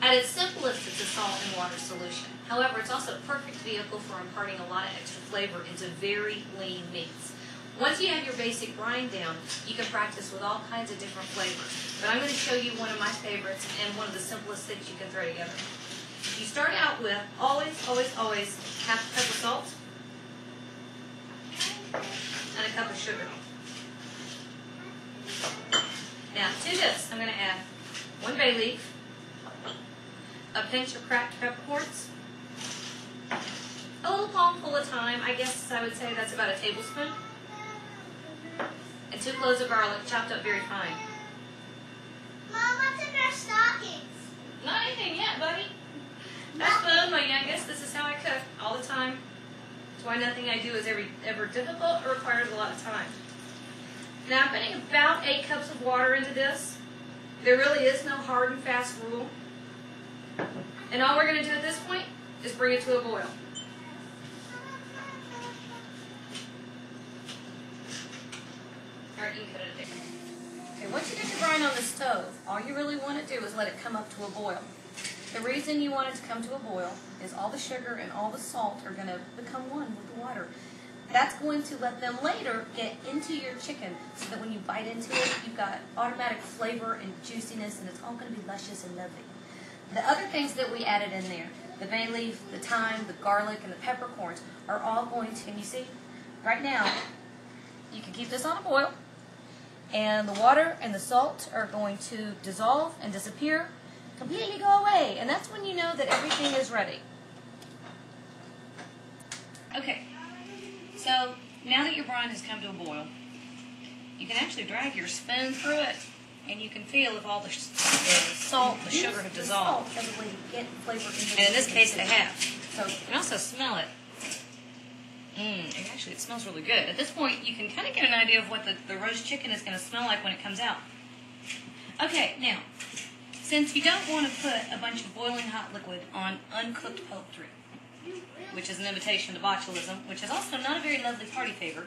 At its simplest, it's a salt and water solution. However, it's also a perfect vehicle for imparting a lot of extra flavor into very lean meats. Once you have your basic brine down, you can practice with all kinds of different flavors. But I'm going to show you one of my favorites and one of the simplest things you can throw together. You start out with always half a cup of salt and a cup of sugar. Now to this, I'm going to add 1 bay leaf, a pinch of cracked peppercorns, a little palmful of thyme, I guess I would say that's about a tablespoon, and 2 cloves of garlic chopped up very fine. Mom, what's in our stockings? Not anything yet, buddy. That's fun. I guess this is how I cook all the time. That's why nothing I do is ever difficult or requires a lot of time. Now I'm putting about 8 cups of water into this. There really is no hard and fast rule. And all we're going to do at this point is bring it to a boil. Alright, you can cut it there. Okay, once you get your brine on the stove, all you really want to do is let it come up to a boil. The reason you want it to come to a boil is all the sugar and all the salt are going to become one with the water. That's going to let them later get into your chicken so that when you bite into it, you've got automatic flavor and juiciness, and it's all going to be luscious and lovely. The other things that we added in there, the bay leaf, the thyme, the garlic, and the peppercorns, are all going to, and you see, right now, you can keep this on a boil, and the water and the salt are going to dissolve and disappear, completely go away, and that's when you know that everything is ready. Okay. So, now that your brine has come to a boil, you can actually drag your spoon through it, and you can feel if all the salt, the sugar have dissolved. And in this case, they have. So, you can also smell it. Actually, it smells really good. At this point, you can kind of get an idea of what the roast chicken is going to smell like when it comes out. Okay, now, since you don't want to put a bunch of boiling hot liquid on uncooked poultry, which is an invitation to botulism, which is also not a very lovely party favor,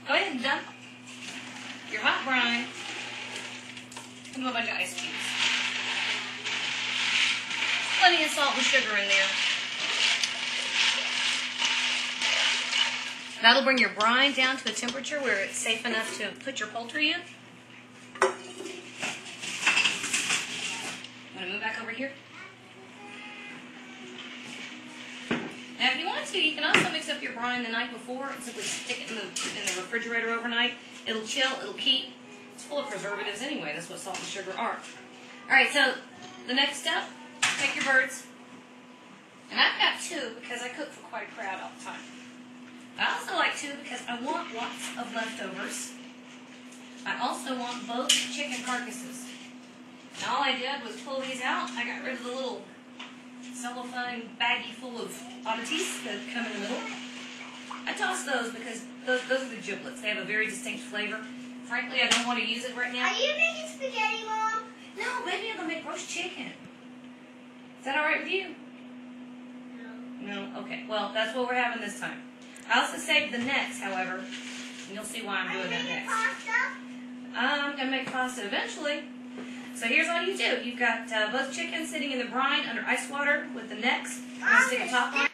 go ahead and dump your hot brine into a bunch of ice cubes. Plenty of salt and sugar in there. That'll bring your brine down to a temperature where it's safe enough to put your poultry in. I'm going to move back over here. Now, if you want to, you can also mix up your brine the night before and simply stick it in the refrigerator overnight. It'll chill, it'll keep. It's full of preservatives anyway. That's what salt and sugar are. All right, so the next step, take your birds. And I've got 2 because I cook for quite a crowd all the time. I also like 2 because I want lots of leftovers. I also want both chicken carcasses. And all I did was pull these out. I got rid of the little cellophane baggie full of oddities that come in the middle. I toss those because those are the giblets. They have a very distinct flavor. Frankly, I don't want to use it right now. Are you making spaghetti, Mom? No, maybe I'm going to make roast chicken. Is that all right with you? No? Okay. Well, that's what we're having this time. I also saved the necks, however, and you'll see why I'm doing that next. Pasta? I'm going to make pasta eventually. So here's all you do. You've got both chickens sitting in the brine under ice water with the necks. I'm going to stick a top on